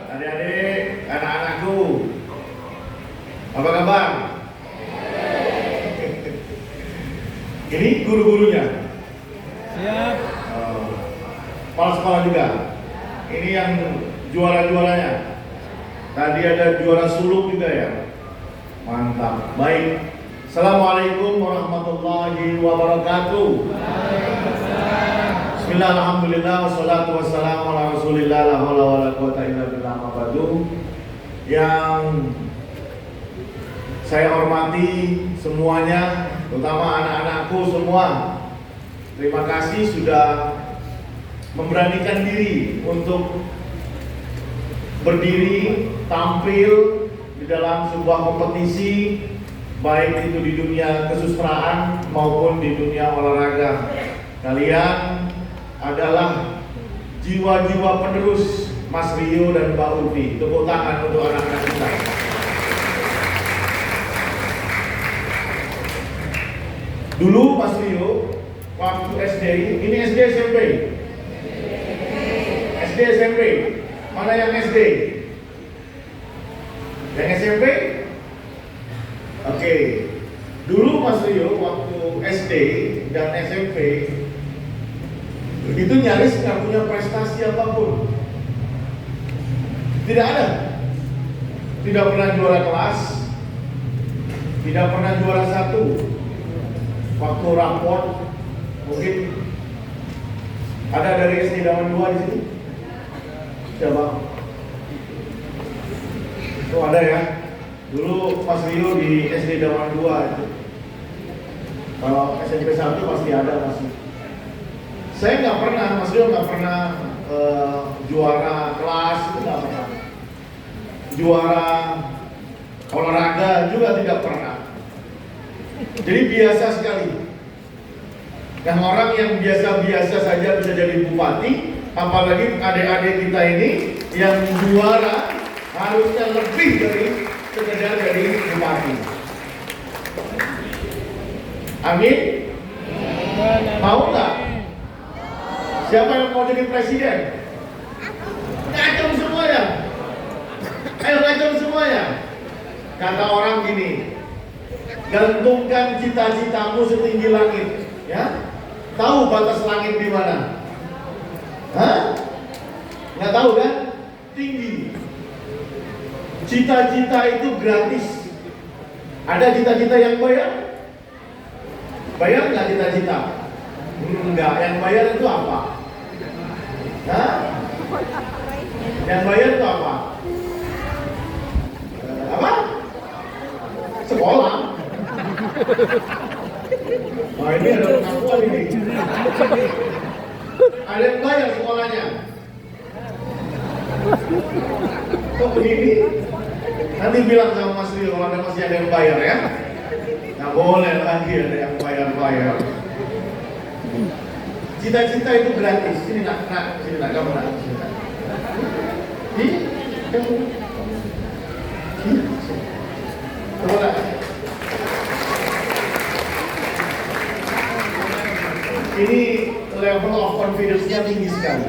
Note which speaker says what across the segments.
Speaker 1: Adik-adik, anak-anakku, apa kabar? Ini guru-gurunya?
Speaker 2: Siap.
Speaker 1: Kepala sekolah juga? Ini yang juara-juaranya? Tadi ada juara suluk juga ya? Mantap, baik. Assalamualaikum warahmatullahi wabarakatuh. Bismillah, alhamdulillah, wassalatu wassalamu ala rasulillah, la haula wala quwata illa billah, amma ba'du. Yang saya hormati semuanya, terutama anak-anakku semua, terima kasih sudah memberanikan diri untuk berdiri, tampil di dalam sebuah kompetisi, baik itu di dunia kesusastraan maupun di dunia olahraga. Kalian adalah jiwa-jiwa penerus Mas Rio dan Mbak Ulfi. Tepuk tangan untuk anak-anak kita. Dulu Mas Rio waktu SD, ini SD SMP? SD SMP. Mana yang SD? Yang SMP? Oke. Dulu Mas Rio waktu SD dan SMP itu nyaris nggak punya prestasi apapun. Tidak ada. Tidak pernah juara kelas, tidak pernah juara satu. Waktu raport mungkin ada dari SD Daman 2 di sini. Coba. Oh ada ya. Dulu Mas Rio di SD Daman 2 itu. Kalau SMP 1 pasti ada masih. Saya nggak pernah, Mas Rio nggak pernah juara kelas, itu nggak pernah. Juara olahraga juga tidak pernah. Jadi biasa sekali. Dan orang yang biasa-biasa saja bisa jadi bupati, apalagi adik-adik kita ini yang juara harusnya lebih dari sekedar jadi bupati. Amin? Mau nggak? Siapa yang mau jadi presiden? Ngacung semuanya. Ayo ngacung semuanya. Kata orang gini, gantungkan cita-citamu setinggi langit. Ya? Tahu batas langit di mana? Hah? Nggak tahu kan? Tinggi. Cita-cita itu gratis. Ada cita-cita yang bayar? Bayar nggak cita-cita? Enggak. Yang bayar itu apa? Hah? Yang bayar itu apa? Apa? Sekolah. Wah ini ada pengakuan ini. Ada yang bayar sekolahnya. Kok begini? Nanti bilang sama Mas Rio kalau masih ada yang bayar ya. Nggak boleh lagi ada yang bayar-bayar. Cita-cita itu gratis. Sini nak, sini nak, kamu nak, sini nak. Kamu. Coba nak. Ini level of confidence-nya tinggi sekali.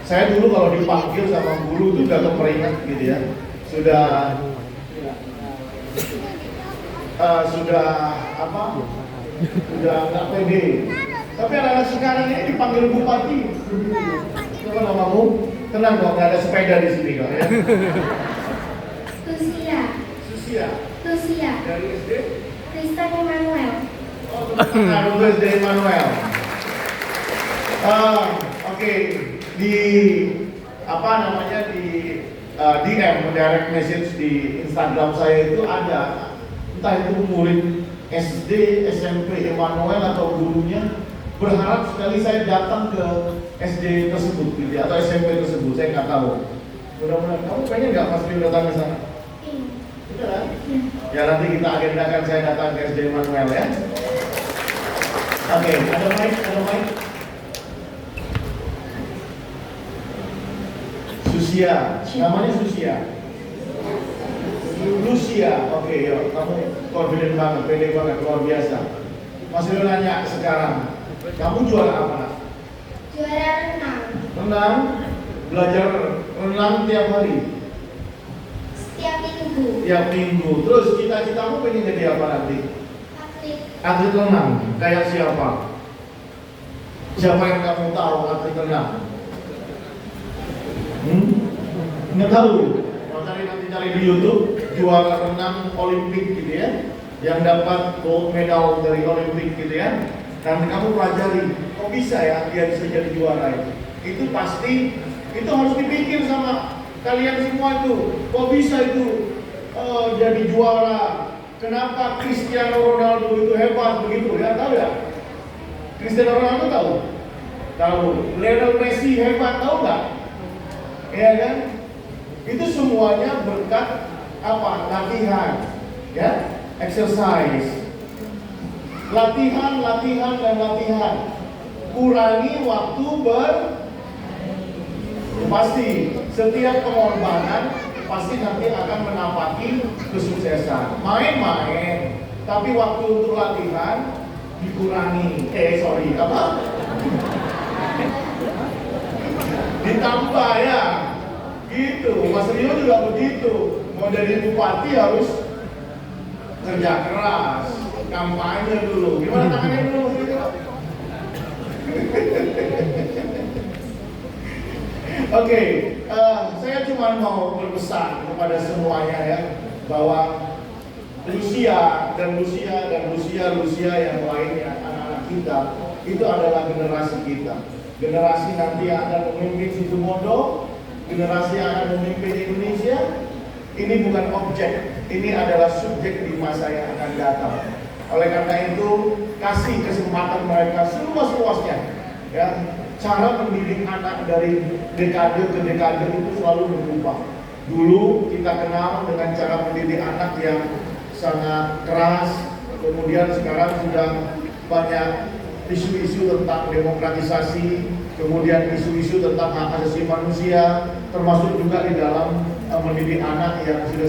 Speaker 1: Saya dulu kalau dipanggil sama guru itu udah keperingat gitu ya. Sudah apa? Sudah nggak pede. Tapi anak-anak sekarang ini dipanggil bupati. Coba namamu? Tenang kok, nggak ada sepeda di sini kok ya.
Speaker 3: Lucia.
Speaker 1: Susia.
Speaker 3: Lucia.
Speaker 1: Dari SD?
Speaker 3: Kristen Emmanuel.
Speaker 1: Oh, teman-teman SD Emmanuel. Oke. Di apa namanya di DM direct message di Instagram saya itu ada, entah itu murid SD, SMP Emmanuel atau gurunya berharap sekali saya datang ke SD tersebut gitu ya, atau SMP tersebut, saya nggak tahu. Mudah-mudahan kamu pengen nggak Mas Rio datang ke sana? Iya kan? Ya nanti kita agendakan saya datang ke SD Emmanuel ya. Oke, ada mic, ada mic. Susia, namanya Susia. Lucia, oke, yuk, kamu confident banget, pede banget, luar biasa. Mas Rio nanya sekarang, kamu juara apa?
Speaker 3: Juara renang.
Speaker 1: Renang? Belajar renang tiap hari,
Speaker 3: Setiap minggu.
Speaker 1: tiap minggu. Terus cita-citamu pengen jadi apa nanti?
Speaker 3: Atlet.
Speaker 1: Atlet renang. Kayak siapa? Siapa yang kamu tahu atlet renang? Nggak tahu. Kalau nanti cari di YouTube juara renang Olimpik gitu ya, yang dapat gold medal dari Olimpik gitu ya. Nanti kamu pelajari, kok bisa ya dia bisa jadi juara itu? Itu pasti, itu harus dipikir sama kalian semua itu. Kok bisa itu jadi juara? Kenapa Cristiano Ronaldo itu hebat begitu ya? Tahu ya? Cristiano Ronaldo tahu? Tahu. Lionel Messi hebat, tahu nggak? Ya kan? Itu semuanya berkat apa? Latihan, ya, exercise. Latihan, dan latihan. Kurangi waktu pasti setiap pengorbanan pasti nanti akan menapaki kesuksesan. Main-main, tapi waktu untuk latihan dikurangi. Apa? Ditambah ya. Gitu. Mas Rio juga begitu. Mau jadi bupati harus kerja keras. Kampanye dulu. Gimana tangannya dulu Mas Rio? Oke, saya cuma mau berpesan kepada semuanya ya, bahwa Lucia yang lainnya, anak-anak kita, itu adalah generasi kita. Generasi nanti yang akan memimpin Situbondo, generasi yang akan memimpin Indonesia. Ini bukan objek, ini adalah subjek di masa yang akan datang. Oleh karena itu, kasih kesempatan mereka seluas-luasnya. Ya, cara mendidik anak dari dekade ke dekade itu selalu berubah. Dulu kita kenal dengan cara mendidik anak yang sangat keras, kemudian sekarang sudah banyak isu-isu tentang demokratisasi, kemudian isu-isu tentang hak asasi manusia, termasuk juga di dalam mendidik anak yang sudah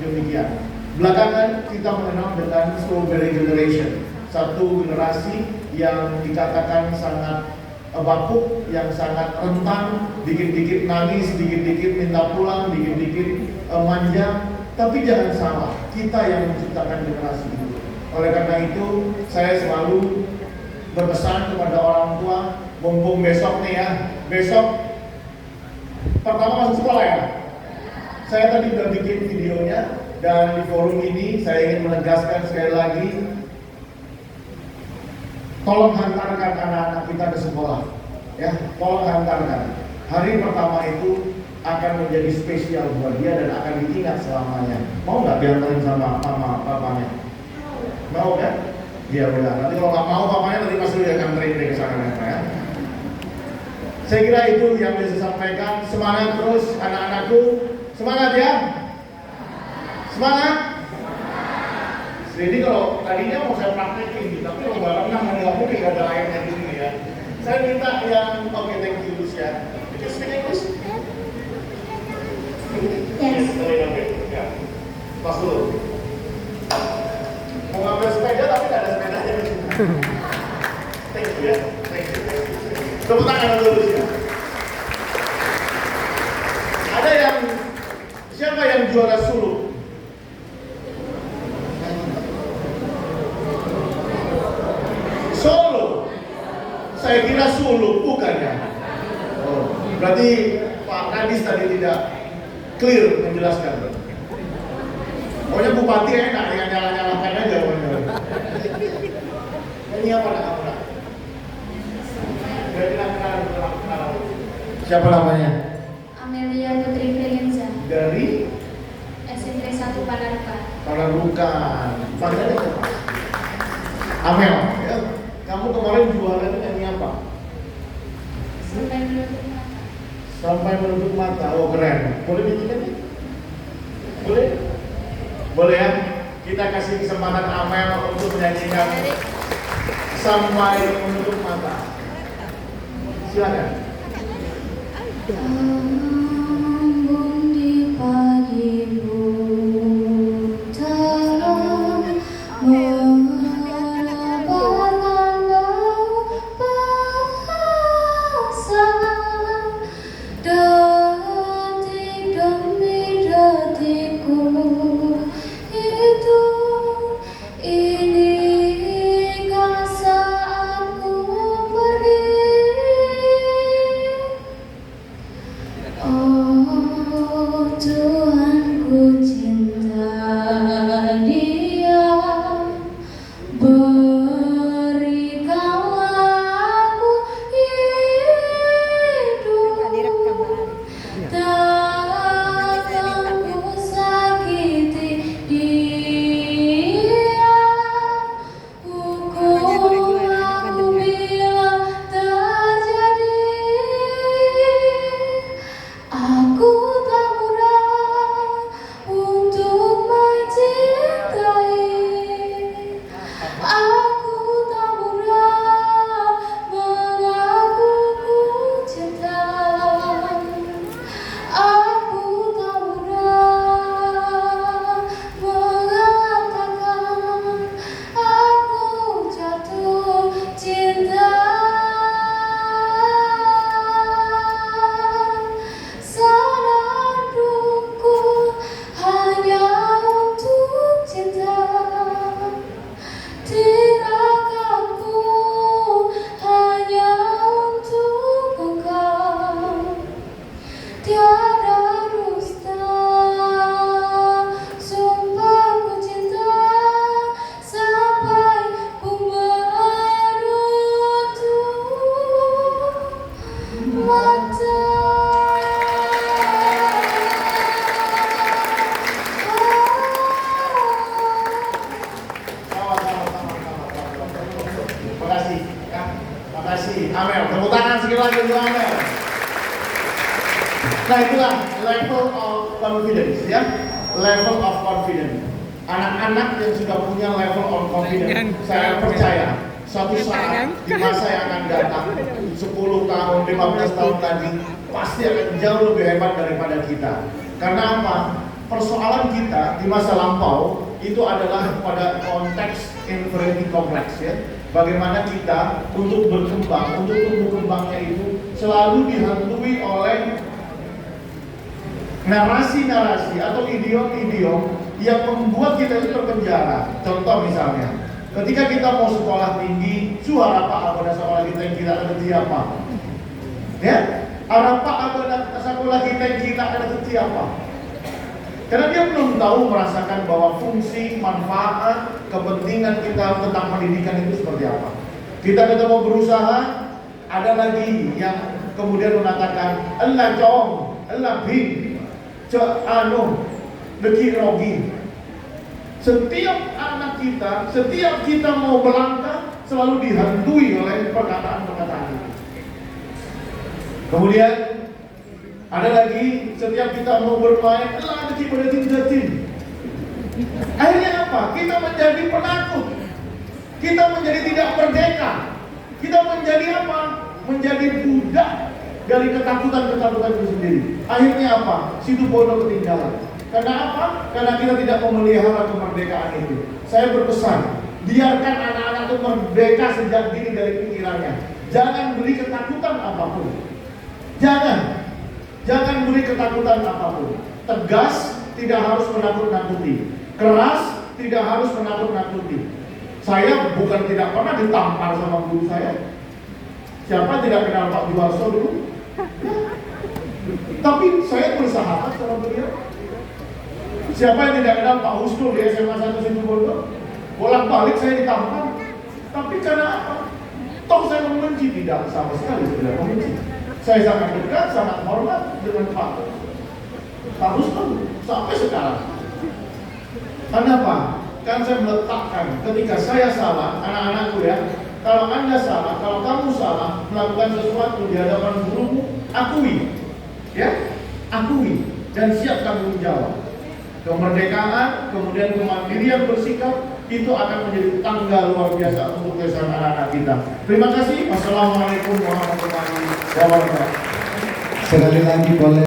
Speaker 1: demikian. Belakangan kita mengenal dengan strawberry generation, satu generasi yang dikatakan sangat bapuk, yang sangat rentan, dikit-dikit nangis, dikit-dikit minta pulang, dikit-dikit manja. Tapi jangan salah, kita yang menciptakan generasi itu. Oleh karena itu, saya selalu berpesan kepada orang tua, mumpung besok nih ya, besok pertama masuk sekolah ya. Saya tadi udah bikin videonya, dan di forum ini saya ingin menegaskan sekali lagi, tolong hantarkan anak-anak kita ke sekolah, ya, tolong hantarkan. Hari pertama itu akan menjadi spesial buat dia dan akan diingat selamanya. Mau nggak diantarin sama mama papanya? Mau kan? Ya udah. Nanti kalau nggak mau papanya nanti pasti dia akan anterin dia ke sana ya. Saya kira itu yang bisa saya sampaikan. Semangat terus anak-anakku, semangat ya. Semangat. Jadi kalau tadinya mau saya praktekin, tapi kalau nggak pernah nggak mungkin ada airnya di sini ya. Saya minta yang thank you ya. Just speak English.
Speaker 3: Yes.
Speaker 1: Ya. Pas dulu. Mau ngambil sepeda tapi nggak ada sepedanya. Thank you ya. Thank you. Tepuk tangan dulu ya. Ada yang siapa yang juara suluk? Solo. Saya kira suluk bukan ya. Oh, berarti Pak Kadis tadi tidak clear menjelaskan. Pokoknya bupati enak yang nyala-nyalakan aja pokoknya. Ini apa namanya? Siapa namanya?
Speaker 3: Amelia Putri Ferianza
Speaker 1: Dari
Speaker 3: SMP 1 Panarukan.
Speaker 1: Panarukan. Panggilannya siapa? Amel. Ya. Kamu kemarin jualannya nyanyi apa?
Speaker 3: Sampai menutup mata.
Speaker 1: Sampai menutup mata. Oh keren. Boleh bikin ini? Boleh? Boleh ya? Kita kasih kesempatan Amel untuk menyanyikan Sampai Menutup Mata. Silakan.
Speaker 3: Embun di pagi buta, menebarkan bau basah. Oh Tuhanku, cinta Dia, berikanlah aku hidup, takkan ku sakiti Dia, hukum aku bila terjadi. Aku tak mudah untuk mencintai. Aku tak mudah mengaku ku cinta. Aku tak mudah mengatakan aku jatuh cinta. Sadarku hanya untuk cinta, tirakanku hanya untuk Engkau. Tiada dusta, sumpahku cinta sampai ku menutup mata.
Speaker 1: Makasih, ya. Makasih. Amel, tepuk tangan sekali lagi untuk Amel. Nah, itulah level of confidence, ya. Level of confidence. Anak-anak yang sudah punya level of confidence, saya percaya suatu saat di masa yang akan datang, 10 tahun, 15 tahun lagi, pasti akan jauh lebih hebat daripada kita. Karena apa? Persoalan kita di masa lampau itu adalah pada konteks inferiority complex, ya. Bagaimana kita untuk berkembang, untuk tumbuh kembangnya itu selalu dihantui oleh narasi-narasi atau idiom-idiom yang membuat kita itu terpenjara. Contoh misalnya, ketika kita mau sekolah tinggi, suara Pak Abona sekolah kita yang kita ngerti apa? Ya, arah Pak Abona sekolah kita yang kita ngerti apa? Karena dia belum tahu merasakan bahwa fungsi, manfaat, kepentingan kita tentang pendidikan itu seperti apa. Kita mau berusaha, ada lagi yang kemudian mengatakan, "Allah cong, Allah bin, deki rogi." Setiap anak kita, setiap kita mau melangkah, selalu dihantui oleh perkataan-perkataan itu. Kemudian ada lagi, setiap kita mau bermain, Allah deki berdatin. Akhirnya apa? Kita menjadi penakut. Kita menjadi tidak merdeka. Kita menjadi apa? Menjadi budak dari ketakutan-ketakutan itu sendiri. Akhirnya apa? Situ bodoh ketinggalan. Karena apa? Karena kita tidak memelihara kemerdekaan itu. Saya berpesan, biarkan anak-anak itu merdeka sejak dini dari pikirannya. Jangan beri ketakutan apapun. Jangan beri ketakutan apapun. Tegas, tidak harus menakut-nakuti. Keras, tidak harus menakut-nakuti. Saya bukan tidak pernah ditampar sama guru saya. Siapa tidak kenal Pak Juwarso dulu? Tapi saya bersahabat sama beliau. Siapa yang tidak kenal Pak Husnul di SMA 1 Situbondo? Bolak-balik saya ditampar. Tapi karena apa? Toh saya membenci, tidak sama sekali tidak membenci. Saya sangat dekat, sangat hormat dengan Pak Husnul sampai sekarang. Kenapa? Kan saya meletakkan ketika saya salah, anak-anakku ya, kalau Anda salah, kalau kamu salah melakukan sesuatu di hadapan gurumu, akui, ya, akui dan siap tanggung jawab. Kemerdekaan, kemudian kemandirian bersikap itu akan menjadi tangga luar biasa untuk kehidupan anak-anak kita. Terima kasih. Wassalamualaikum warahmatullahi wabarakatuh.
Speaker 4: Sekali lagi boleh